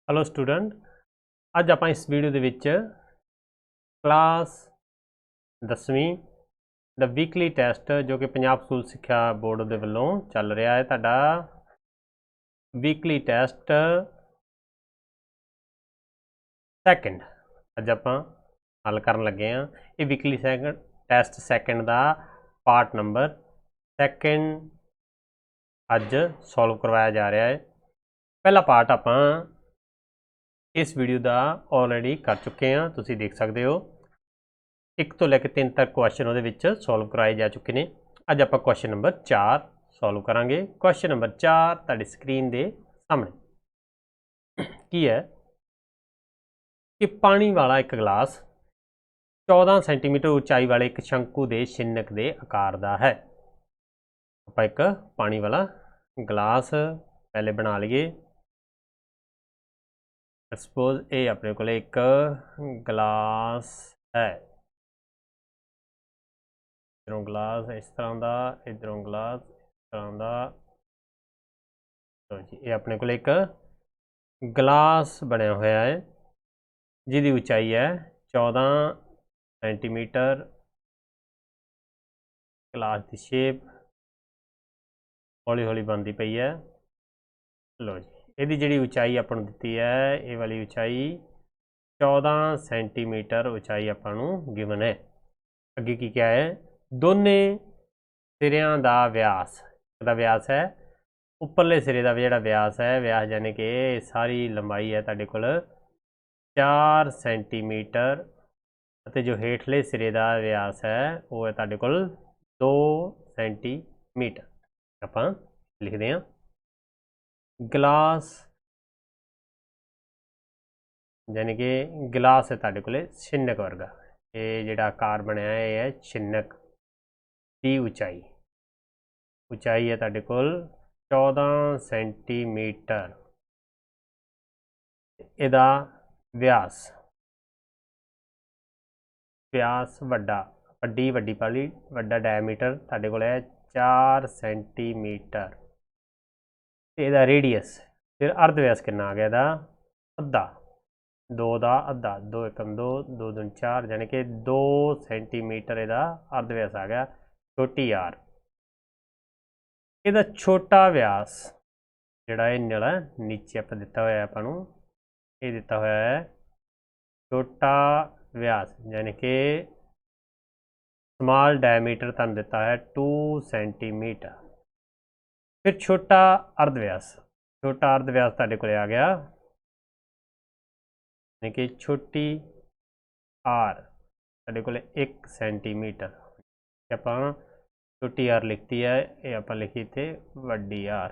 Hello student, अज आप इस video के विच क्लास 10वीं द वीकली टैसट जो कि पंजाब स्कूल सिक्ख्या बोर्ड के वालों चल रहा है तुहाडा वीकली टैसट सैकेंड। अज आप हल कर लगे हाँ। ये वीकली टैसट सैकेंड का पार्ट नंबर सैकेंड अज सॉल्व करवाया जा रहा है। पहला पार्ट आप इस वीडियो का ऑलरेडी कर चुके हैं, तुसीं देख सकते हो। 1 तो लैके 3 तक क्वेश्चन वो सॉल्व करवाए जा चुके हैं। अज आप क्वेश्चन नंबर 4 सॉल्व करांगे। क्वेश्चन नंबर 4 तुहाडी स्क्रीन के सामने की है कि पानी वाला एक गिलास 14 सेंटीमीटर उचाई वाले एक शंकु के छिन्नक के आकार का है। आप एक पानी वाला गिलास पहले बना लीए। सपोज ये अपने को एक गिलास है, इधरों गिलास इस तरह का, इधरों गिलास इस तरह का। तो जी ये अपने को एक गिलास बनया हुआ है जिसकी उचाई है 14 सेंटीमीटर। गिलास की शेप हौली हौली बनती पई है। लो जी यदी जी उचाई अपन दी है, ये वाली उचाई 14 सेंटीमीटर उचाई अपन गिवन है। अगे की क्या है, दोने सिरियां का व्यास है उपरले सिरे का जो व्यास है, व्यास यानी कि सारी लंबाई है तुहाडे कोल 4 सेंटीमीटर, जो हेठले सिरे का व्यास है वो है तुहाडे कोल 2 सेंटीमीटर। आप लिखते हैं गिलास यानी कि गिलास है तुहाडे कोल छिन्नक वर्गा। ये जिहड़ा आकार बनया है ये है छिन्नक की उचाई। उचाई है तुहाडे कोल 14 सेंटीमीटर। इहदा व्यास वड्डा वड्डी वड्डी पाली वड्डा डायमीटर तुहाडे कोल है 4 सेंटीमीटर। इहदा रेडियस फिर अर्ध व्यास कितना आ गया इहदा अद्धा, 2 का अद्धा, 2 एकम 2, 2 दूनी 4 यानी कि 2 सेंटीमीटर इहदा अर्ध व्यास आ गया। छोटी आर इहदा छोटा व्यास जिहड़ा इन्ना नीचे आप दिता होया आपां नूं, ये दिता होया है छोटा व्यास यानी कि स्मॉल डायमीटर तुहानूं दिता है 2 सेंटीमीटर। फिर छोटा अर्धव्यास, छोटा अर्धव्यास तुहाडे कोल आ गया यानी कि छोटी आर तुहाडे कोल 1 सेंटीमीटर। आपां छोटी आर लिखती है, ये आपां लिखी थे वड्डी आर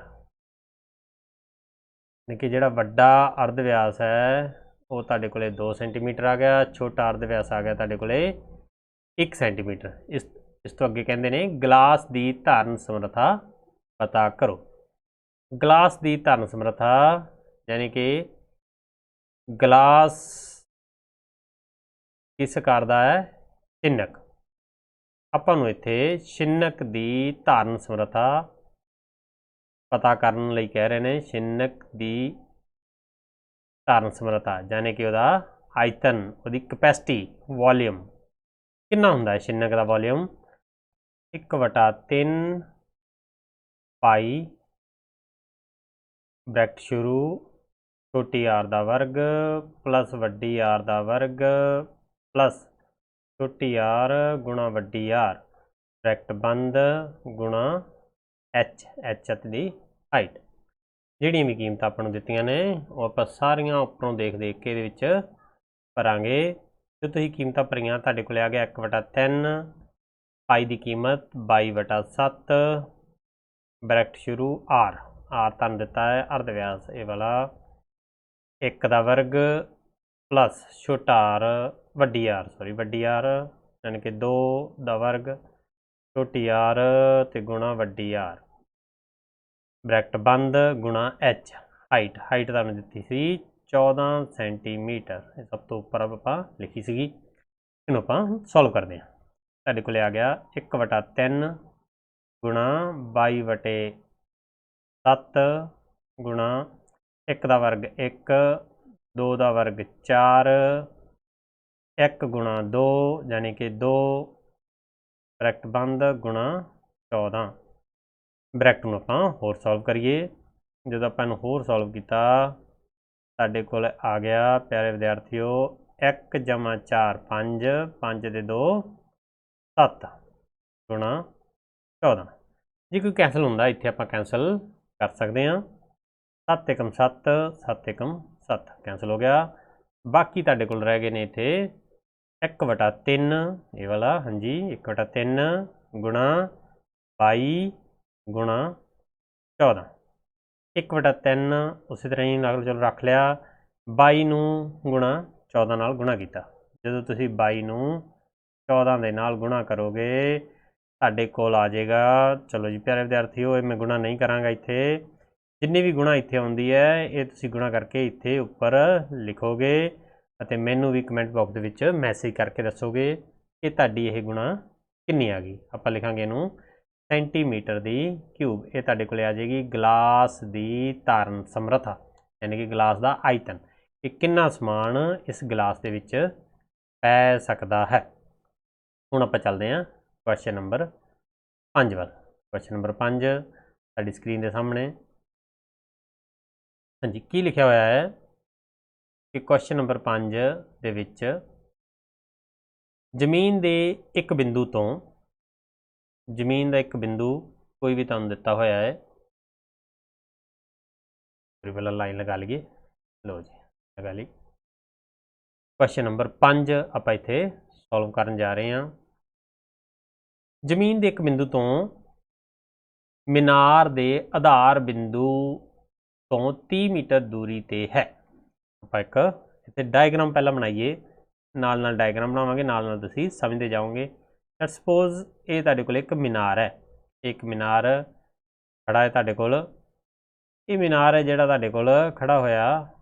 यानी कि जिहड़ा वड्डा अर्धव्यास है वो तुहाडे कोल 2 सेंटीमीटर आ गया, छोटा अर्धव्यास आ गया तुहाडे कोल 1 सेंटीमीटर। इस तो अगे कहते हैं गिलास की धारण समर्था पता करो। गिलास की धारण समर्था यानी कि गिलास किस आकार का है, छिन्नक। आपां नूं इत्थे छिन्नक की धारण समर्था पता करने लई कह रहे हैं। छिन्नक की धारण समर्था यानी कि वह आयतन, वही कैपेसिटी, वॉल्यूम कितना हुंदा है छिन्नक का वॉल्यूम 1/3 पाई ब्रैकेट शुरू छोटी आर का वर्ग प्लस वड्डी आर का वर्ग प्लस छोटी आर गुणा वड्डी आर ब्रैकेट बंद गुणा एच दी हाइट। जिहड़ियां भी कीमत आपको दित्तियां ने वो आप सारियां उपरों देख के इहदे विच भरांगे। जो तुसीं कीमतां भरियां तुहाडे कोल आ गया 1/3 पाई की कीमत 22/7 ब्रैकेट शुरू आर तुहानूं दिता है अर्धव्यास ये वाला 1 का वर्ग प्लस छोटा आर वड्डी आर यानी कि 2 का वर्ग छोटी आर ते गुणा वड्डी आर ब्रैकेट बंद गुणा एच हाइट तुहानूं दित्ती सी 14 सेंटीमीटर। सब तो उपर आपां लिखी सी, इहनूं आपां सॉल्व करते हैं। तुहाडे कोल आ गया 1/3 गुणा 22/7 गुणा 1 का वर्ग 1 2 ਦਾ ਵਰਗ 4, 1 ਗੁਣਾ 2 ਯਾਨੀ ਕਿ 2 ਬ੍ਰੈਕਟ ਬੰਦ ਗੁਣਾ 14। ਬ੍ਰੈਕਟ ਨੂੰ ਆਪਾਂ ਹੋਰ ਸੋਲਵ ਕਰੀਏ। ਜਦੋਂ ਆਪਾਂ ਇਹਨੂੰ ਹੋਰ ਸੋਲਵ ਕੀਤਾ ਸਾਡੇ ਕੋਲ ਆ ਗਿਆ ਪਿਆਰੇ ਵਿਦਿਆਰਥੀਓ 1 ਜਮਾ 4 5, 5 ਦੇ 2 7 ਗੁਣਾ 14। ਜੇ ਕੋਈ ਕੈਂਸਲ ਹੁੰਦਾ ਇੱਥੇ ਆਪਾਂ ਕੈਂਸਲ ਕਰ ਸਕਦੇ ਹਾਂ। 7 ਏਕਮ 7, 7 ਏਕਮ 7 ਕੈਂਸਲ ਹੋ ਗਿਆ। ਬਾਕੀ ਤੁਹਾਡੇ ਕੋਲ ਰਹਿ ਗਏ ਨੇ ਇੱਥੇ 1/3 ਇਹ ਵਾਲਾ, ਹਾਂਜੀ 1/3 ਗੁਣਾ 22 ਗੁਣਾ 14। 1/3 ਉਸੇ ਤਰ੍ਹਾਂ ਹੀ ਨਾਲ ਚਲੋ ਰੱਖ ਲਿਆ। 22 ਨੂੰ ਗੁਣਾ 14 ਨਾਲ ਗੁਣਾ ਕੀਤਾ। ਜਦੋਂ ਤੁਸੀਂ 22 ਨੂੰ 14 ਦੇ ਨਾਲ ਗੁਣਾ ਕਰੋਗੇ ਤੁਹਾਡੇ ਕੋਲ ਆ ਜਾਏਗਾ, ਚਲੋ ਜੀ ਪਿਆਰੇ ਵਿਦਿਆਰਥੀਓ ਇਹ ਮੈਂ ਗੁਣਾ ਨਹੀਂ ਕਰਾਂਗਾ ਇੱਥੇ, ਜਿੰਨੀ ਵੀ ਗੁਣਾ ਇੱਥੇ ਆਉਂਦੀ ਹੈ ਇਹ ਤੁਸੀਂ ਗੁਣਾ ਕਰਕੇ ਇੱਥੇ ਉੱਪਰ ਲਿਖੋਗੇ ਅਤੇ ਮੈਨੂੰ ਵੀ ਕਮੈਂਟ ਬਾਕਸ ਦੇ ਵਿੱਚ ਮੈਸੇਜ ਕਰਕੇ ਦੱਸੋਗੇ ਕਿ ਤੁਹਾਡੀ ਇਹ ਗੁਣਾ ਕਿੰਨੀ ਆ ਗਈ। ਆਪਾਂ ਲਿਖਾਂਗੇ ਇਹਨੂੰ ਸੈਂਟੀਮੀਟਰ ਦੀ ਕਿਊਬ। ਇਹ ਤੁਹਾਡੇ ਕੋਲ ਆ ਜਾਏਗੀ ਗਲਾਸ ਦੀ ਧਾਰਨ ਸਮਰੱਥਾ, ਯਾਨੀ ਕਿ ਗਲਾਸ ਦਾ ਆਇਤਨ, ਕਿ ਕਿੰਨਾ ਸਮਾਨ ਇਸ ਗਲਾਸ ਦੇ ਵਿੱਚ ਪੈ ਸਕਦਾ ਹੈ। ਹੁਣ ਆਪਾਂ ਚੱਲਦੇ ਹਾਂ ਕੁਐਸਚਨ ਨੰਬਰ 5 ਵੱਲ। ਕੁਐਸਚਨ ਨੰਬਰ 5 ਸਾਡੀ ਸਕਰੀਨ ਦੇ ਸਾਹਮਣੇ, ਹਾਂਜੀ ਕੀ ਲਿਖਿਆ ਹੋਇਆ ਹੈ ਕਿ ਕੁਐਸਚਨ ਨੰਬਰ 5 ਦੇ ਵਿੱਚ ਜ਼ਮੀਨ ਦੇ ਇੱਕ ਬਿੰਦੂ ਤੋਂ, ਜ਼ਮੀਨ ਦਾ ਇੱਕ ਬਿੰਦੂ ਕੋਈ ਵੀ ਤੁਹਾਨੂੰ ਦਿੱਤਾ ਹੋਇਆ ਹੈ, ਪਹਿਲਾਂ ਲਾਈਨ ਲਗਾ ਲਈਏ, ਲਓ ਜੀ ਲਗਾ ਲਈ। ਕੁਐਸਚਨ ਨੰਬਰ 5 ਆਪਾਂ ਇੱਥੇ ਸੋਲਵ ਕਰਨ ਜਾ ਰਹੇ ਹਾਂ। ਜ਼ਮੀਨ ਦੇ ਇੱਕ ਬਿੰਦੂ ਤੋਂ ਮੀਨਾਰ ਦੇ ਆਧਾਰ ਬਿੰਦੂ ਤੋਂ 30 ਮੀਟਰ ਦੂਰੀ ਤੇ ਹੈ। ਆਪਾਂ ਇੱਕ ਇੱਥੇ ਡਾਇਗਰਾਮ ਪਹਿਲਾਂ ਬਣਾਈਏ, ਨਾਲ ਨਾਲ ਡਾਇਗਰਾਮ ਬਣਾਵਾਂਗੇ, ਨਾਲ ਨਾਲ ਤੁਸੀਂ ਸਮਝਦੇ ਜਾਓਗੇ। ਲੈਟਸ ਸਪੋਜ਼ ਇਹ ਤੁਹਾਡੇ ਕੋਲ ਇੱਕ ਮੀਨਾਰ ਹੈ, ਇੱਕ ਮੀਨਾਰ ਖੜਾ ਹੈ ਤੁਹਾਡੇ ਕੋਲ। ਇਹ ਮੀਨਾਰ ਹੈ ਜਿਹੜਾ ਤੁਹਾਡੇ ਕੋਲ ਖੜਾ ਹੋਇਆ,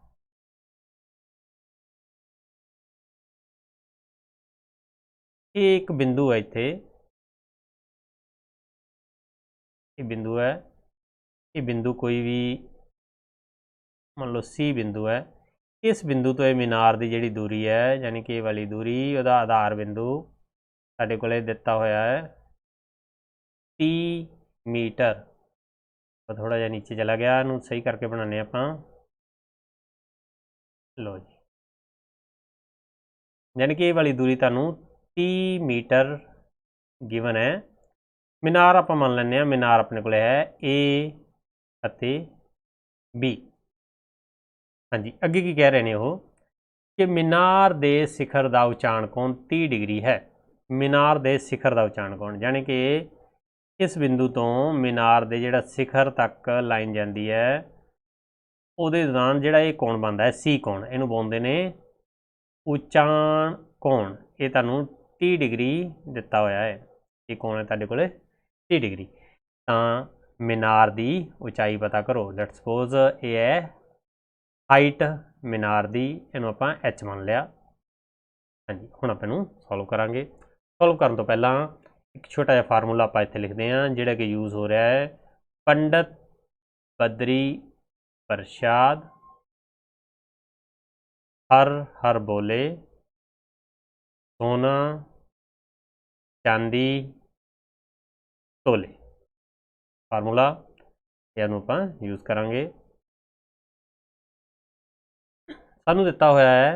ਇਹ ਇੱਕ ਬਿੰਦੂ ਹੈ ਇੱਥੇ, ਇਹ ਬਿੰਦੂ ਹੈ, ਇਹ ਬਿੰਦੂ ਕੋਈ ਵੀ ਮੰਨ ਲਓ C ਬਿੰਦੂ ਹੈ। ਇਸ ਬਿੰਦੂ ਤੋਂ ਇਹ ਮੀਨਾਰ ਦੀ ਜਿਹੜੀ ਦੂਰੀ ਹੈ, ਯਾਨੀ ਕਿ ਇਹ ਵਾਲੀ ਦੂਰੀ, ਉਹਦਾ ਆਧਾਰ ਬਿੰਦੂ ਸਾਡੇ ਕੋਲ ਦਿੱਤਾ ਹੋਇਆ ਹੈ 30 ਮੀਟਰ। ਥੋੜਾ ਜਿਹਾ ਨੀਚੇ ਚਲਾ ਗਿਆ, ਇਹਨੂੰ ਸਹੀ ਕਰਕੇ ਬਣਾਉਂਦੇ ਆਪਾਂ, ਲਓ ਜੀ, ਯਾਨੀ ਕਿ ਇਹ ਵਾਲੀ ਦੂਰੀ ਤੁਹਾਨੂੰ 30 ਮੀਟਰ ਗਿਵਨ ਹੈ। ਮੀਨਾਰ ਆਪਾਂ ਮੰਨ ਲੈਂਦੇ ਹਾਂ, ਮੀਨਾਰ ਆਪਣੇ ਕੋਲ ਹੈ A ਅਤੇ B। ਹਾਂਜੀ ਅੱਗੇ ਕੀ ਕਹਿ ਰਹੇ ਨੇ ਉਹ, ਕਿ ਮੀਨਾਰ ਦੇ ਸਿਖਰ ਦਾ ਉਚਾਣ ਕੋਣ 30 ਡਿਗਰੀ ਹੈ। ਮੀਨਾਰ ਦੇ ਸਿਖਰ ਦਾ ਉਚਾਣ ਕੋਣ, ਯਾਨੀ ਕਿ ਇਸ ਬਿੰਦੂ ਤੋਂ ਮੀਨਾਰ ਦੇ ਜਿਹੜਾ ਸਿਖਰ ਤੱਕ ਲਾਈਨ ਜਾਂਦੀ ਹੈ ਉਹਦੇ ਦੌਰਾਨ ਜਿਹੜਾ ਇਹ ਕੋਣ ਬਣਦਾ ਹੈ C ਕੋਣ, ਇਹਨੂੰ ਬੋਲਦੇ ਨੇ ਉਚਾਣ ਕੋਣ। ਇਹ ਤੁਹਾਨੂੰ 30 ਡਿਗਰੀ ਦਿੱਤਾ ਹੋਇਆ ਹੈ, ਇਹ ਕੋਣ ਹੈ ਤੁਹਾਡੇ ਕੋਲ 30 ਡਿਗਰੀ। ਤਾਂ ਮੀਨਾਰ ਦੀ ਉਚਾਈ ਪਤਾ ਕਰੋ। ਲੈਟਸ ਸਪੋਜ਼ ਇਹ ਹੈ ਹਾਈਟ ਮੀਨਾਰ ਦੀ, ਇਹਨੂੰ ਆਪਾਂ H ਮੰਨ ਲਿਆ। ਹਾਂਜੀ ਹੁਣ ਆਪਾਂ ਇਹਨੂੰ ਸੋਲਵ ਕਰਾਂਗੇ। ਸੋਲਵ ਕਰਨ ਤੋਂ ਪਹਿਲਾਂ ਇੱਕ ਛੋਟਾ ਜਿਹਾ ਫਾਰਮੂਲਾ ਆਪਾਂ ਇੱਥੇ ਲਿਖਦੇ ਹਾਂ, ਜਿਹੜਾ ਕਿ ਯੂਜ਼ ਹੋ ਰਿਹਾ ਹੈ। ਪੰਡਤ ਬਦਰੀ ਪ੍ਰਸ਼ਾਦ ਹਰ ਹਰ ਬੋਲੇ, ਸੋਨਾ ਚਾਂਦੀ ਤੋਲੇ। ਫਾਰਮੂਲਾ ਇਹਨੂੰ ਆਪਾਂ ਯੂਜ਼ ਕਰਾਂਗੇ। ਸਾਨੂੰ ਦਿੱਤਾ ਹੋਇਆ ਹੈ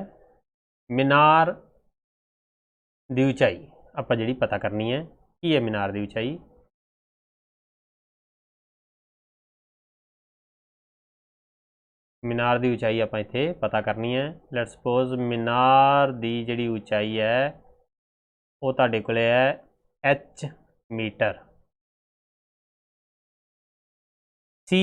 ਮੀਨਾਰ ਦੀ ਉਚਾਈ, ਆਪਾਂ ਜਿਹੜੀ ਪਤਾ ਕਰਨੀ ਹੈ। ਕੀ ਹੈ ਮੀਨਾਰ ਦੀ ਉਚਾਈ? ਮੀਨਾਰ ਦੀ ਉਚਾਈ ਆਪਾਂ ਇੱਥੇ ਪਤਾ ਕਰਨੀ ਹੈ। ਲੈਟਸ ਸਪੋਜ਼ ਮੀਨਾਰ ਦੀ ਜਿਹੜੀ ਉਚਾਈ ਹੈ ਉਹ ਤੁਹਾਡੇ ਕੋਲ ਹੈ H ਮੀਟਰ। C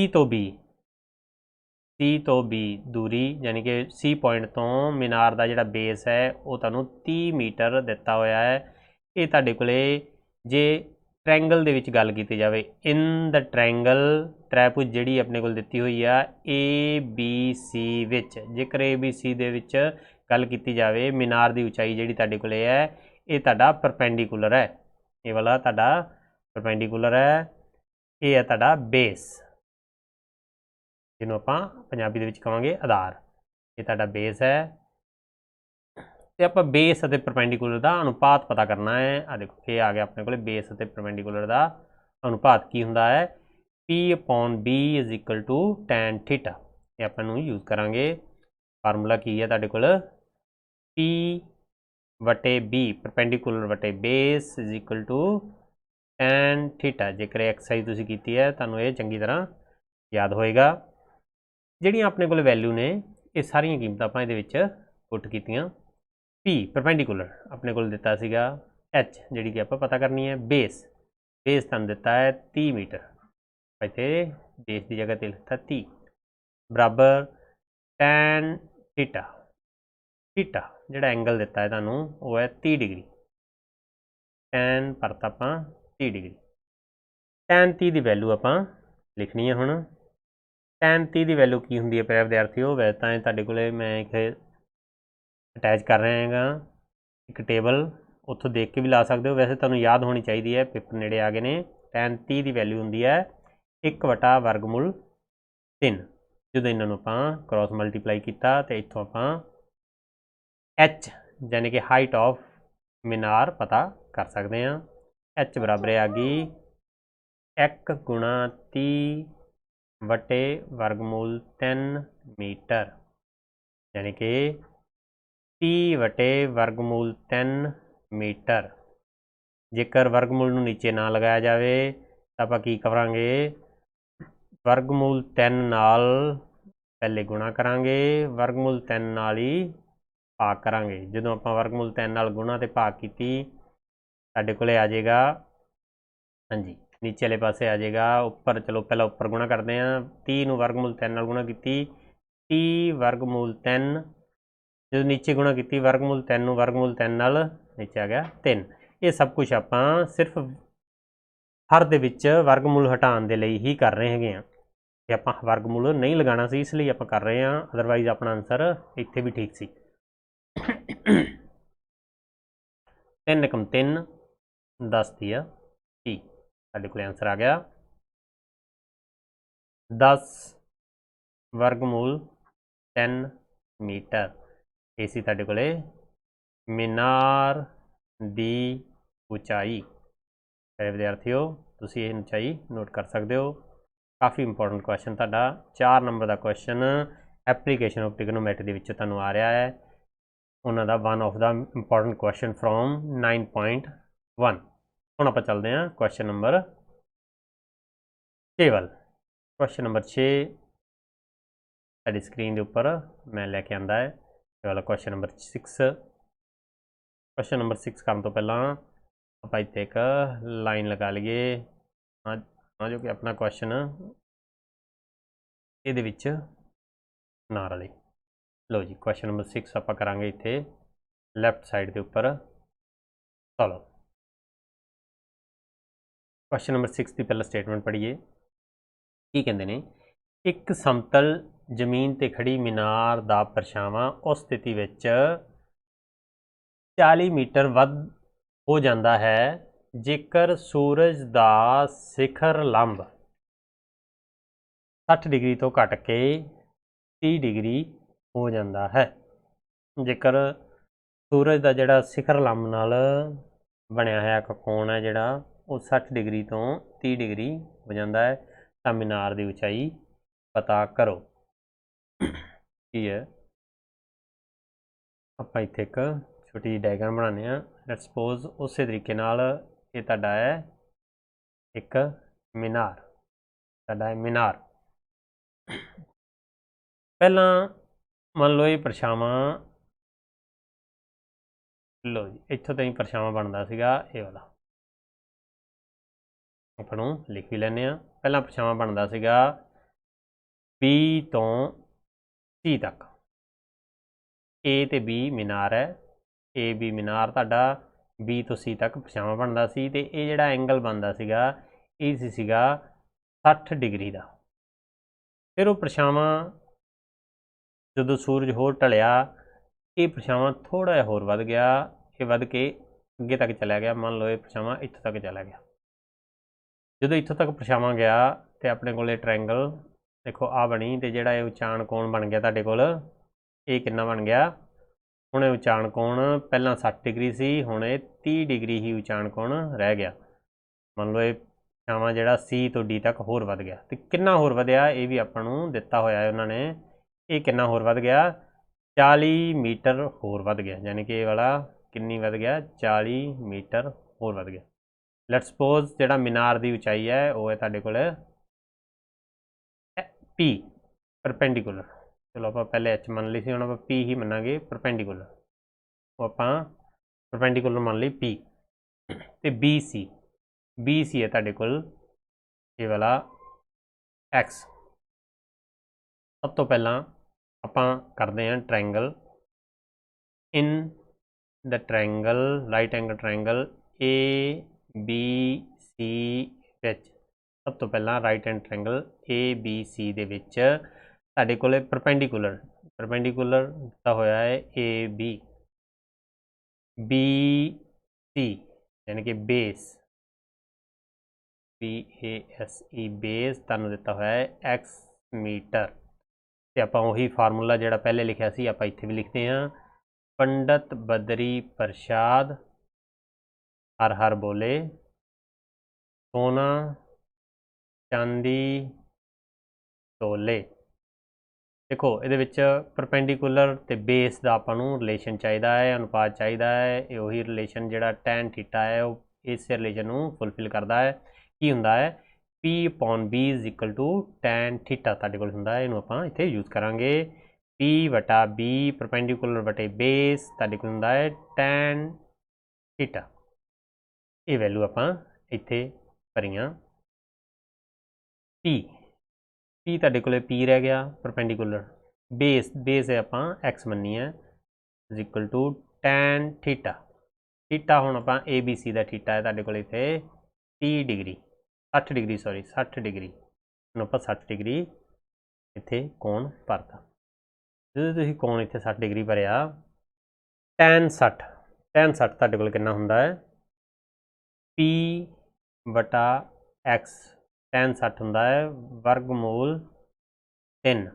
ਤੋਂ B ਦੂਰੀ, ਯਾਨੀ ਕਿ C ਪੁਆਇੰਟ ਤੋਂ ਮੀਨਾਰ ਦਾ ਜਿਹੜਾ ਬੇਸ ਹੈ ਉਹ ਤੁਹਾਨੂੰ 30 ਮੀਟਰ ਦਿੱਤਾ ਹੋਇਆ ਹੈ। ਇਹ ਤੁਹਾਡੇ ਕੋਲੇ ਜੇ ਟ੍ਰਾਇੰਗਲ ਦੇ ਵਿੱਚ ਗੱਲ ਕੀਤੀ ਜਾਵੇ, ਇਨ ਦਾ ਟ੍ਰਾਇੰਗਲ ਟ੍ਰਾਇਪੁਜ ਜਿਹੜੀ ਆਪਣੇ ਕੋਲ ਦਿੱਤੀ ਹੋਈ ਆ ABC ਵਿੱਚ, ਜੇਕਰ ABC ਦੇ ਵਿੱਚ ਗੱਲ ਕੀਤੀ ਜਾਵੇ, ਮੀਨਾਰ ਦੀ ਉਚਾਈ ਜਿਹੜੀ ਤੁਹਾਡੇ ਕੋਲ ਹੈ ਇਹ ਤੁਹਾਡਾ ਪਰਪੈਂਡੀਕੂਲਰ ਹੈ, ਇਹ ਵਾਲਾ ਤੁਹਾਡਾ ਪਰਪੈਂਡੀਕੂਲਰ ਹੈ, ਇਹ ਹੈ ਤੁਹਾਡਾ ਬੇਸ, ਜਿਹਨੂੰ ਆਪਾਂ ਪੰਜਾਬੀ ਦੇ ਵਿੱਚ ਕਹਾਂਗੇ ਆਧਾਰ। ये तुहाडा बेस है। तो आप बेस और परपेंडिकुलर का अनुपात पता करना है। आ देखो ये आ गया अपने को बेस और परपेंडिकुलर का अनुपात की होंदा है P/B is equal to tan theta. ये अपन यूज़ करांगे। फार्मूला की है तुहाडे कोल P/B परपेंडिकुलर बटे base is equal to tan theta. जेकर एक्सरसाइज तुसीं कीती है तुहानूं ये चंगी तरह याद होएगा। ਜਿਹੜੀਆਂ ਆਪਣੇ ਕੋਲ वैल्यू ने ये सारिया कीमत ਆਪਾਂ ਇਹਦੇ ਵਿੱਚ ਪੁੱਟ ਕੀਤੀਆਂ। P परपेंडिकुलर अपने को दिता सीगा H जी कि आप पता करनी है। बेस तुहानूं दिता है 30 मीटर। इत्थे बेस की जगह ते लिखता 30 बराबर tan थीटा। थीटा जिहड़ा एंगल दिता है तुहानूं वो है 30 डिग्री। tan परत आपां 30 डिग्री। tan 30 की वैल्यू आपां लिखनी है हुण। tan 30 की वैल्यू की होंदी है प्यारे विद्यार्थियों? वैसे तो तुहाडे कोले मैं एक अटैच कर रहा हैगा एक टेबल, उत्थों देख के भी ला सकते हो। वैसे तुहानूं याद होनी चाहिए है, पेपर नेड़े आ गए ने। tan 30 की वैल्यू होंदी है 1/वर्गमूल 3। जो इन्हों आपां क्रॉस मल्टीप्लाई किया तो इत्थों आपां H यानी कि हाइट ऑफ मीनार पता कर सकते हैं। H बराबर आ गई 1 गुणा 30 बटे वर्गमूल 3 मीटर, यानी कि 30 बटे वर्गमूल 3 मीटर। जेकर वर्गमूल नूं नीचे ना लगाया जाए तो आपां की करांगे? वर्गमूल 3 नाल पहले गुणा करांगे, वर्गमूल 3 नाल ही भाग करांगे। जदों आपां वर्गमूल 3 नाल गुणा ते भाग कीती साडे कोले आ जाएगा, हाँ जी नीचे वाले पासे आ जाएगा उपर। चलो पहला उपर गुणा करते हैं। 30 वर्गमूल 3 नाल गुणा की 30 वर्गमूल 3, जो नीचे गुणा की वर्गमूल 3 वर्गमूल 3 नाल नीचे आ गया 3। ये सब कुछ आपां सिर्फ हर दे विच वर्गमूल हटाने के लिए ही कर रहे हैं। कि आपां वर्गमूल नहीं लगाना सी, इसलिए आपां कर रहे हैं। अदरवाइज अपना आंसर इत्थे भी ठीक सी। 3 एकम 3 10 दिया 30। साडे कोल आंसर आ गया 10 वर्गमूल 3 मीटर। ये सी तुहाडे कोले मीनार दी उचाई। विद्यार्थियों तुसीं ये उचाई नोट कर सकते हो। काफ़ी इंपोर्टेंट क्वेश्चन तुहाडा 4 नंबर का क्वेश्चन एप्लीकेशन ऑफ ट्रिग्नोमेट्री के तुहानूं आ रहा है। उन्होंने one of the important question from 9.1। हुण आपां चलते हैं क्वेश्चन नंबर 6 वाल। क्वेश्चन नंबर 6 साडी स्क्रीन के उपर मैं लैके आंदा है। ये वाला क्वेश्चन नंबर 6। क्वेश्चन नंबर 6 करने तो पहला आपां इत्थे एक लाइन लगा लीए हाँ जो कि अपना क्वेश्चन ये विच ना रले। लो जी क्वेश्चन नंबर 6 आपां करांगे इत्थे लैफ्ट साइड के उपर सॉल्व। क्वेश्चन नंबर 6 की पहला स्टेटमेंट पढ़िए। की कहते हैं? एक समतल जमीन ते खड़ी मीनार का परछावां उस स्थिति विच 40 मीटर वध हो जाता है जेकर सूरज का शिखर लंब 60 डिग्री तो घट के 30 डिग्री हो जाता है। जेकर सूरज का जिहड़ा शिखर लंब नाल बनया होया कोण है जिहड़ा वो 60 डिग्री तो 30 डिग्री हो जाता है, तो मीनार की उचाई पता करो। की है आपां इत्थे एक छोटी डायग्राम बनाने हैं। लेट्स सपोज उस तरीके नाल ये तुहाडा है एक मीनार। तुहाडा है मीनार। पहला मान लो ये परछावां, लो जी इत्थों ताईं परछावां बनता सीगा ये वाला। आपां नूं लिख भी लैने आ। पहला परछावां बनता सीगा B तो C तक। A ते B मीनार है। A B मीनार तुहाडा B तो C तक परछावां बनता सी ते ये जिहड़ा एंगल बनता सीगा ये सीगा 60 डिग्री का। फिर वो परछावां जदों सूरज होर ढलिया ये परछावां थोड़ा जिहा होर वध गया, ये वध के अगे तक चला गया। मान लो ये परछावां इत्थों तक चला गया। जदों इत्थों तक परछावां गया तो अपने को ट्रायंगल देखो आ बनी, तो जिहड़ा ये उचान कोण बन गया तुहाडे कोल ਇਹ ਕਿੰਨਾ ਬਣ ਗਿਆ, ਹੁਣ ਇਹ ਉਚਾਰਨ ਕੋਣ ਪਹਿਲਾਂ 60 ਡਿਗਰੀ ਸੀ, ਹੁਣ ਇਹ 30 ਡਿਗਰੀ ਹੀ ਉਚਾਰਨ ਕੋਣ ਰਹਿ ਗਿਆ। ਮੰਨ ਲਓ ਇਹ ਛਾਵਾਂ ਜਿਹੜਾ C ਤੋਂ D ਤੱਕ ਹੋਰ ਵੱਧ ਗਿਆ, ਤੇ ਕਿੰਨਾ ਹੋਰ ਵਧਿਆ ਇਹ ਵੀ ਆਪਾਂ ਨੂੰ ਦਿੱਤਾ ਹੋਇਆ ਹੈ ਉਹਨਾਂ ਨੇ। ਇਹ ਕਿੰਨਾ ਹੋਰ ਵੱਧ ਗਿਆ, 40 ਮੀਟਰ ਹੋਰ ਵੱਧ ਗਿਆ, ਯਾਨੀ ਕਿ ਇਹ ਵਾਲਾ ਕਿੰਨੀ ਵੱਧ ਗਿਆ, 40 ਮੀਟਰ ਹੋਰ ਵੱਧ ਗਿਆ। ਲੈਟਸ ਸਪੋਜ਼ ਜਿਹੜਾ ਮੀਨਾਰ ਦੀ ਉਚਾਈ ਹੈ ਉਹ ਹੈ ਤੁਹਾਡੇ ਕੋਲ P ਪਰਪੈਂਡੀਕੂਲਰ। ਚਲੋ ਆਪਾਂ ਪਹਿਲੇ H ਮੰਨ ਲਈ ਸੀ, ਹੁਣ ਆਪਾਂ P ਹੀ ਮੰਨਾਂਗੇ ਪਰਪੈਂਡੀਕੂਲਰ। ਉਹ ਆਪਾਂ ਪਰਪੈਂਡੀਕੂਲਰ ਮੰਨ ਲਈ P, ਤੇ BC ਹੈ ਤੁਹਾਡੇ ਕੋਲ ਇਹ ਵਾਲਾ X। ਸਭ ਤੋਂ ਪਹਿਲਾਂ ਆਪਾਂ ਕਰਦੇ ਹਾਂ triangle. In the triangle right angle triangle ABC ਵਿੱਚ, ਸਭ ਤੋਂ ਪਹਿਲਾਂ ਰਾਈਟ ਐਂਗਲ ਟ੍ਰਾਇੰਗਲ ABC ਦੇ ਵਿੱਚ ਤੁਹਾਡੇ ਕੋਲ ਪਰਪੈਂਡੀਕੂਲਰ ਦਿੱਤਾ ਹੋਇਆ ਹੈ AB, BC ਯਾਨੀ ਕਿ ਬੇਸ, BASE ਬੇਸ ਤੁਹਾਨੂੰ ਦਿੱਤਾ ਹੋਇਆ ਹੈ X ਮੀਟਰ। ਤੇ ਆਪਾਂ ਉਹੀ ਫਾਰਮੂਲਾ ਜਿਹੜਾ ਪਹਿਲੇ ਲਿਖਿਆ ਸੀ ਆਪਾਂ ਇੱਥੇ ਵੀ ਲਿਖਦੇ ਹਾਂ, ਪੰਡਤ ਬਦਰੀ ਪ੍ਰਸਾਦ ਹਰ ਹਰ ਬੋਲੇ, ਸੋਨਾ ਚਾਂਦੀ ਤੋਲੇ। ਦੇਖੋ ਇਹਦੇ ਵਿੱਚ ਪਰਪੈਂਡੀਕੂਲਰ ਤੇ ਬੇਸ ਦਾ ਆਪਾਂ ਨੂੰ ਰਿਲੇਸ਼ਨ ਚਾਹੀਦਾ ਹੈ, ਅਨੁਪਾਤ ਚਾਹੀਦਾ ਹੈ। ਇਹ ਉਹੀ ਰਿਲੇਸ਼ਨ ਜਿਹੜਾ ਟੈਨ ਥੀਟਾ ਹੈ ਉਹ ਇਸ ਰਿਲੇਸ਼ਨ ਨੂੰ ਫੁੱਲਫਿਲ ਕਰਦਾ ਹੈ। ਕੀ ਹੁੰਦਾ ਹੈ, P/B tan ਥੀਟਾ ਤੁਹਾਡੇ ਕੋਲ ਹੁੰਦਾ ਹੈ, ਇਹਨੂੰ ਆਪਾਂ ਇੱਥੇ ਯੂਜ਼ ਕਰਾਂਗੇ। P/B ਪਰਪੈਂਡੀਕੂਲਰ ਬਟੇ ਬੇਸ ਤੁਹਾਡੇ ਕੋਲ ਹੁੰਦਾ ਹੈ tan ਥੀਟਾ। ਇਹ ਵੈਲੂ ਆਪਾਂ ਇੱਥੇ ਭਰੀਆਂ। P ਤੁਹਾਡੇ ਕੋਲ P ਰਹਿ ਗਿਆ ਪਰਪੈਂਡੀਕੂਲਰ, ਬੇਸ ਹੈ ਆਪਾਂ X ਮੰਨੀ ਹੈ is equal to tan theta ਹੁਣ ਆਪਾਂ ABC ਦਾ ਥੀਟਾ ਹੈ ਤੁਹਾਡੇ ਕੋਲ ਇੱਥੇ 60 ਡਿਗਰੀ ਹੁਣ ਆਪਾਂ 60 ਡਿਗਰੀ ਇੱਥੇ ਕੋਣ ਭਰਤਾ। ਜਦੋਂ ਤੁਸੀਂ ਕੋਣ ਇੱਥੇ 60 ਡਿਗਰੀ ਭਰਿਆ, tan 60 ਤੁਹਾਡੇ ਕੋਲ ਕਿੰਨਾ ਹੁੰਦਾ ਹੈ, P/X tan 60 ਹੁੰਦਾ ਹੈ ਵਰਗਮੂਲ 3।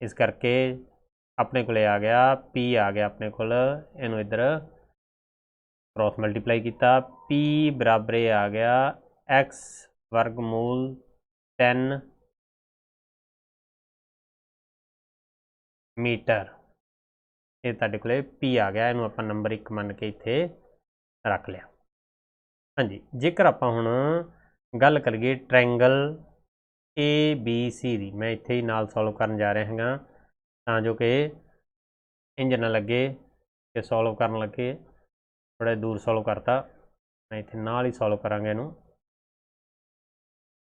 ਇਸ ਕਰਕੇ ਆਪਣੇ ਕੋਲੇ ਆ ਗਿਆ P ਆ ਗਿਆ ਆਪਣੇ ਕੋਲ, ਇਹਨੂੰ ਇੱਧਰ ਕ੍ਰੋਸ ਮਲਟੀਪਲਾਈ ਕੀਤਾ, P ਬਰਾਬਰ ਆ ਗਿਆ X ਵਰਗਮੂਲ 3 ਮੀਟਰ। ਇਹ ਤੁਹਾਡੇ ਕੋਲੇ P ਆ ਗਿਆ, ਇਹਨੂੰ ਆਪਾਂ ਨੰਬਰ 1 ਮੰਨ ਕੇ ਇੱਥੇ ਰੱਖ ਲਿਆ। ਹਾਂਜੀ, ਜੇਕਰ ਆਪਾਂ ਹੁਣ ਗੱਲ ਕਰੀਏ ਟ੍ਰਾਇੰਗਲ ABC ਦੀ, ਮੈਂ ਇੱਥੇ ਹੀ ਨਾਲ ਸੋਲਵ ਕਰਨ ਜਾ ਰਿਹਾ ਹੈਗਾ ਤਾਂ ਜੋ ਕਿ ਇੰਜ ਨਾ ਲੱਗੇ ਕਿ ਸੋਲਵ ਕਰਨ ਲੱਗੇ ਥੋੜਾ ਦੂਰ ਸੋਲਵ ਕਰਤਾ, ਮੈਂ ਇੱਥੇ ਨਾਲ ਹੀ ਸੋਲਵ ਕਰਾਂਗਾ ਇਹਨੂੰ।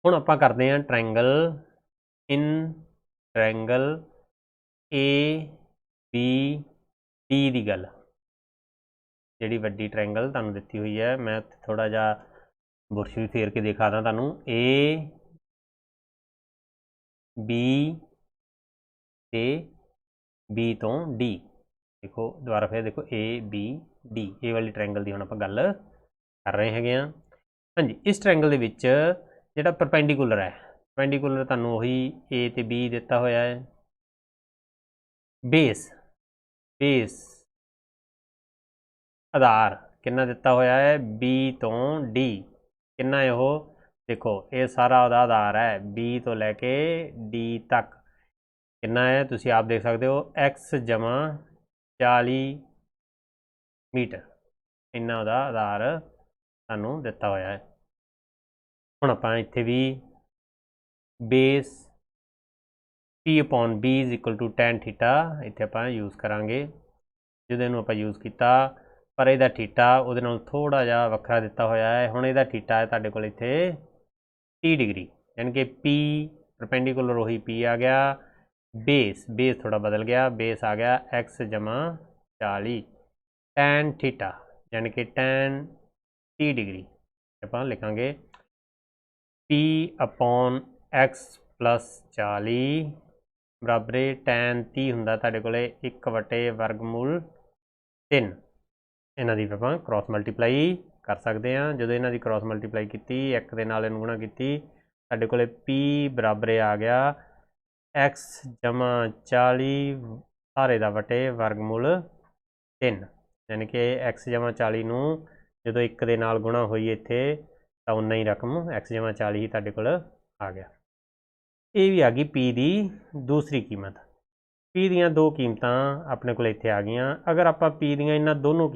ਹੁਣ ਆਪਾਂ ਕਰਦੇ ਹਾਂ ਟ੍ਰਾਇੰਗਲ ABD ਦੀ ਗੱਲ, ਜਿਹੜੀ ਵੱਡੀ ਟ੍ਰਾਇੰਗਲ ਤੁਹਾਨੂੰ ਦਿੱਤੀ ਹੋਈ ਹੈ। ਮੈਂ ਥੋੜਾ ਜਿਹਾ ਬੁਰਸ਼ ਵੀ ਫੇਰ ਕੇ ਦਿਖਾਦਾ ਤੁਹਾਨੂੰ। AB ਤੇ B ਤੋਂ D, ਦੇਖੋ ਦੁਬਾਰਾ ਫਿਰ ਦੇਖੋ ABD, ਇਹ ਵਾਲੀ ਟ੍ਰਾਇੰਗਲ ਦੀ ਹੁਣ ਆਪਾਂ ਗੱਲ ਕਰ ਰਹੇ ਹੈਗੇ ਆ। ਹਾਂਜੀ, ਇਸ ਟ੍ਰਾਇੰਗਲ ਦੇ ਵਿੱਚ ਜਿਹੜਾ ਪਰਪੈਂਡੀਕੂਲਰ ਹੈ, ਪਰਪੈਂਡੀਕੂਲਰ ਤੁਹਾਨੂੰ ਉਹੀ A ਤੇ B ਦਿੱਤਾ ਹੋਇਆ ਹੈ। ਬੇਸ ਆਧਾਰ ਕਿੰਨਾ ਦਿੱਤਾ ਹੋਇਆ ਹੈ, B ਤੋਂ D ਕਿੰਨਾ ਹੈ ਉਹ, ਦੇਖੋ ਇਹ ਸਾਰਾ ਉਹਦਾ ਆਧਾਰ ਹੈ B ਤੋਂ ਲੈ ਕੇ D ਤੱਕ ਕਿੰਨਾ ਹੈ ਤੁਸੀਂ ਆਪ ਦੇਖ ਸਕਦੇ ਹੋ, X = 40 ਮੀਟਰ, ਇੰਨਾ ਉਹਦਾ ਆਧਾਰ ਸਾਨੂੰ ਦਿੱਤਾ ਹੋਇਆ ਹੈ। ਹੁਣ ਆਪਾਂ ਇੱਥੇ ਵੀ ਬੇਸ P/B = tan ਥੀਟਾ ਇੱਥੇ ਆਪਾਂ ਯੂਜ਼ ਕਰਾਂਗੇ। ਜਦੋਂ ਇਹਨੂੰ ਆਪਾਂ ਯੂਜ਼ ਕੀਤਾ, ਪਰ ਇਹਦਾ ਥੀਟਾ ਉਹਦੇ ਨਾਲ ਥੋੜਾ ਜਿਹਾ ਵੱਖਰਾ ਦਿੱਤਾ ਹੋਇਆ ਹੈ। ਹੁਣ ਇਹਦਾ ਥੀਟਾ ਹੈ ਤੁਹਾਡੇ ਕੋਲ ਇੱਥੇ 30 ਡਿਗਰੀ, ਯਾਨੀ ਕਿ P ਪਰਪੈਂਡੀਕੂਲਰ ਉਹੀ P ਆ ਗਿਆ, ਬੇਸ ਥੋੜਾ ਬਦਲ ਗਿਆ, ਬੇਸ ਆ ਗਿਆ X = 40 tan ਥੀਟਾ, ਯਾਨੀ ਕਿ tan 30 ਡਿਗਰੀ ਆਪਾਂ ਲਿਖਾਂਗੇ P/X + 40 ਬਰਾਬਰ tan 30 ਹੁੰਦਾ ਤੁਹਾਡੇ ਕੋਲੇ 1/√3। ਇਹਨਾਂ ਦੀ ਆਪਾਂ ਕ੍ਰੋਸ ਮਲਟੀਪਲਾਈ ਕਰ ਸਕਦੇ ਹਾਂ। ਜਦੋਂ ਇਹਨਾਂ ਦੀ ਕ੍ਰੋਸ ਮਲਟੀਪਲਾਈ ਕੀਤੀ, 1 ਦੇ ਨਾਲ ਇਹਨੂੰ ਗੁਣਾ ਕੀਤੀ, ਸਾਡੇ ਕੋਲੇ P ਬਰਾਬਰ ਆ ਗਿਆ X = 40 ਸਾਰੇ ਦਾ ਵਟੇ ਵਰਗਮੂਲ 3, ਯਾਨੀ ਕਿ x ਜਮਾ 40 ਨੂੰ ਜਦੋਂ 1 ਦੇ ਨਾਲ ਗੁਣਾ ਹੋਈ ਇੱਥੇ ਤਾਂ ਉਨਾ ਹੀ ਰਕਮ x ਜਮਾ 40 ਹੀ ਤੁਹਾਡੇ ਕੋਲ ਆ ਗਿਆ। ਇਹ ਵੀ ਆ ਗਈ p ਦੀ ਦੂਸਰੀ ਕੀਮਤ। p ਦੀਆਂ ਦੋ ਕੀਮਤਾਂ ਆਪਣੇ ਕੋਲ ਇੱਥੇ ਆ ਗਈਆਂ। ਅਗਰ ਆਪਾਂ p ਦੀਆਂ ਇਹਨਾਂ ਦੋਨੋਂ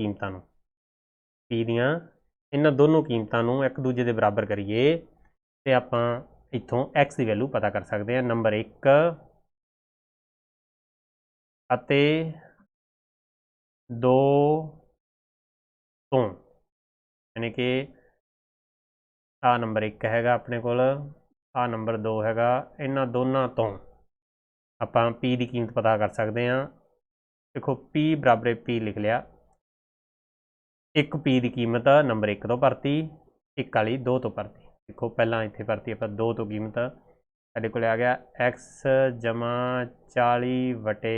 ਕੀਮਤਾਂ ਨੂੰ ਇੱਕ ਦੂਜੇ ਦੇ ਬਰਾਬਰ ਕਰੀਏ ਤੇ ਆਪਾਂ ਇੱਥੋਂ x ਦੀ ਵੈਲਿਊ ਪਤਾ ਕਰ ਸਕਦੇ ਹਾਂ। ਨੰਬਰ 1 ਅਤੇ 2 ਤੋਂ, ਯਾਨੀ ਕਿ ਆਹ ਨੰਬਰ 1 ਹੈਗਾ ਆਪਣੇ ਕੋਲ, ਆਹ ਨੰਬਰ 2 ਹੈਗਾ, ਇਹਨਾਂ ਦੋਨਾਂ ਤੋਂ ਆਪਾਂ p ਦੀ ਕੀਮਤ ਪਤਾ ਕਰ ਸਕਦੇ ਹਾਂ। ਦੇਖੋ p ਬਰਾਬਰ p ਲਿਖ ਲਿਆ। ਇੱਕ p ਦੀ ਕੀਮਤ ਨੰਬਰ 1 ਤੋਂ ਭਰਤੀ, ਇੱਕ ਵਾਲੀ 2 ਤੋਂ ਭਰਤੀ। ਦੇਖੋ ਪਹਿਲਾਂ ਇੱਥੇ ਭਰਤੀ ਆਪਾਂ 2 ਤੋਂ ਕੀਮਤ, ਸਾਡੇ ਕੋਲ ਆ ਗਿਆ x ਜਮਾ 40 ਵਟੇ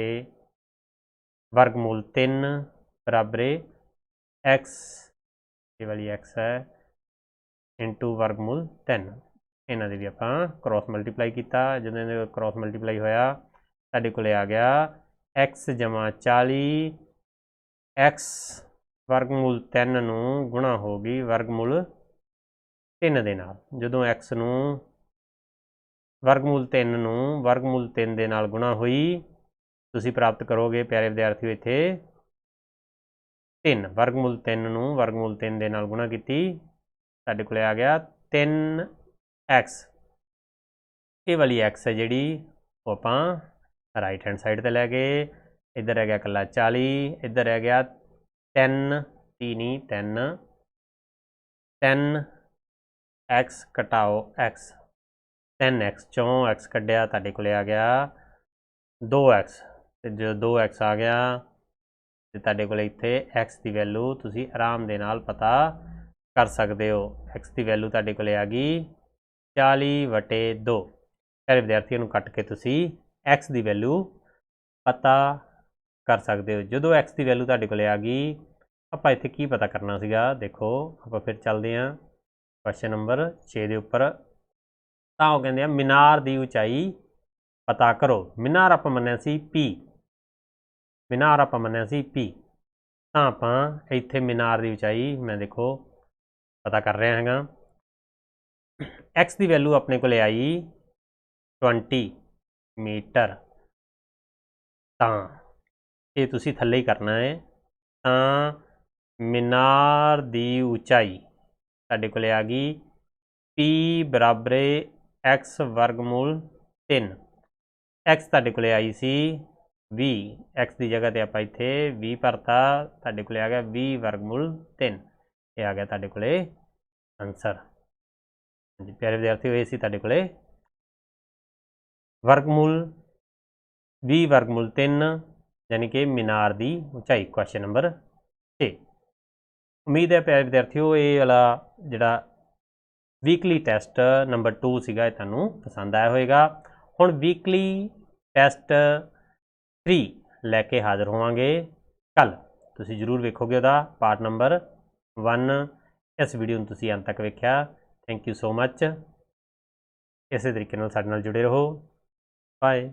ਵਰਗਮੂਲ 3 ਬਰਾਬਰ x, ਇਹ ਵਾਲੀ x ਹੈ, ਇੰਟੂ ਵਰਗਮੂਲ 3। ਇਹਨਾਂ ਦੇ ਵੀ ਆਪਾਂ ਕ੍ਰੋਸ ਮਲਟੀਪਲਾਈ ਕੀਤਾ। ਜਦੋਂ ਇਹਨਾਂ ਕ੍ਰੋਸ ਮਲਟੀਪਲਾਈ ਹੋਇਆ ਸਾਡੇ ਕੋਲ ਆ ਗਿਆ x ਜਮਾ 40 x ਵਰਗਮੂਲ 3 ਨੂੰ ਗੁਣਾ ਹੋ ਗਈ ਵਰਗਮੂਲ 3 ਦੇ ਨਾਲ। ਜਦੋਂ x ਨੂੰ ਵਰਗਮੂਲ 3 ਨੂੰ ਵਰਗਮੂਲ 3 ਦੇ ਨਾਲ ਗੁਣਾ ਹੋਈ, ਤੁਸੀਂ ਪ੍ਰਾਪਤ ਕਰੋਗੇ ਪਿਆਰੇ ਵਿਦਿਆਰਥੀਓ ਇੱਥੇ 3, ਵਰਗਮੂਲ 3 ਨੂੰ ਵਰਗਮੂਲ 3 ਦੇ ਨਾਲ ਗੁਣਾ ਕੀਤੀ, ਸਾਡੇ ਕੋਲ ਆ ਗਿਆ 3x। ਇਹ ਵਾਲੀ x ਹੈ ਜਿਹੜੀ ਉਹ ਆਪਾਂ ਰਾਈਟ ਹੈਂਡ ਸਾਈਡ ਤੇ ਲੈ ਗਏ। ਇੱਧਰ ਰਹਿ ਗਿਆ ਇਕੱਲਾ 40, ਇੱਧਰ ਰਹਿ ਗਿਆ 3 3x ਘਟਾਓ x, 3x ਚੋਂ x ਕੱਢਿਆ, ਤੁਹਾਡੇ ਕੋਲ ਆ ਗਿਆ 2x। ਤੇ ਜਦੋਂ 2x ਆ ਗਿਆ ਤੇ ਤੁਹਾਡੇ ਕੋਲ ਇੱਥੇ x ਦੀ ਵੈਲਿਊ ਤੁਸੀਂ ਆਰਾਮ ਦੇ ਨਾਲ ਪਤਾ ਕਰ ਸਕਦੇ ਹੋ। x ਦੀ ਵੈਲਿਊ ਤੁਹਾਡੇ ਕੋਲ ਆ ਗਈ 40 ਵਟੇ 2। ਸਾਰੇ ਵਿਦਿਆਰਥੀਆਂ ਨੂੰ ਕੱਟ ਕੇ ਤੁਸੀਂ x ਦੀ ਵੈਲਿਊ ਪਤਾ ਕਰ ਸਕਦੇ ਹੋ। ਜਦੋਂ x ਦੀ ਵੈਲਿਊ ਤੁਹਾਡੇ ਕੋਲ ਆ ਗਈ, ਆਪਾਂ ਇੱਥੇ ਕੀ ਪਤਾ ਕਰਨਾ ਸੀਗਾ, ਦੇਖੋ ਆਪਾਂ ਫਿਰ ਚੱਲਦੇ ਹਾਂ ਕੁਐਸਚਨ ਨੰਬਰ 6 ਦੇ ਉੱਪਰ। ਤਾਂ ਉਹ ਕਹਿੰਦੇ ਆ ਮੀਨਾਰ ਦੀ ਉਚਾਈ ਪਤਾ ਕਰੋ। ਮੀਨਾਰ ਆਪਾਂ ਮੰਨਿਆ ਸੀ p, ਤਾਂ ਆਪਾਂ ਇੱਥੇ ਮੀਨਾਰ ਦੀ ਉਚਾਈ ਮੈਂ ਦੇਖੋ ਪਤਾ ਕਰ ਰਿਹਾ ਹੈਗਾ। x ਦੀ ਵੈਲਿਊ ਆਪਣੇ ਕੋਲ ਆਈ 20 ਮੀਟਰ, ਤਾਂ ਇਹ ਤੁਸੀਂ ਥੱਲੇ ਹੀ ਕਰਨਾ ਹੈ। ਤਾਂ ਮੀਨਾਰ ਦੀ ਉਚਾਈ ਸਾਡੇ ਕੋਲ ਆ ਗਈ p ਬਰਾਬਰ x ਵਰਗਮੂਲ 3। x ਤੁਹਾਡੇ ਕੋਲ ਆਈ ਸੀ 20, x ਦੀ ਜਗ੍ਹਾ ਤੇ ਆਪਾਂ ਇੱਥੇ 20 ਭਰਤਾ, ਤੁਹਾਡੇ ਕੋਲ ਆ ਗਿਆ 20 ਵਰਗਮੂਲ 3। ਇਹ ਆ ਗਿਆ ਤੁਹਾਡੇ ਕੋਲੇ ਆਨਸਰ। ਹਾਂਜੀ ਪਿਆਰੇ ਵਿਦਿਆਰਥੀਓ, ਇਹ ਸੀ ਤੁਹਾਡੇ ਕੋਲੇ ਵਰਗਮੂਲ 20 ਵਰਗਮੂਲ 3 ਯਾਨੀ ਕਿ ਮੀਨਾਰ ਦੀ ਉਚਾਈ, ਕੁਐਸਚਨ ਨੰਬਰ 6। ਉਮੀਦ ਹੈ ਪਿਆਰੇ ਵਿਦਿਆਰਥੀਓ ਇਹ ਵਾਲਾ ਜਿਹੜਾ ਵੀਕਲੀ ਟੈਸਟ ਨੰਬਰ 2 ਸੀਗਾ ਇਹ ਤੁਹਾਨੂੰ ਪਸੰਦ ਆਇਆ ਹੋਵੇਗਾ। ਹੁਣ ਵੀਕਲੀ ਟੈਸਟ 3 ਲੈ ਕੇ ਹਾਜ਼ਰ ਹੋਵਾਂਗੇ ਕੱਲ। ਤੁਸੀਂ ਜ਼ਰੂਰ ਵੇਖੋਗੇ ਉਹਦਾ ਪਾਰਟ ਨੰਬਰ 1। ਇਸ ਵੀਡੀਓ ਨੂੰ ਤੁਸੀਂ ਅੰਤ ਤੱਕ ਵੇਖਿਆ, ਥੈਂਕ ਯੂ ਸੋ ਮੱਚ। ਇਸੇ ਤਰੀਕੇ ਨਾਲ ਸਾਡੇ ਨਾਲ ਜੁੜੇ ਰਹੋ। ਬਾਏ।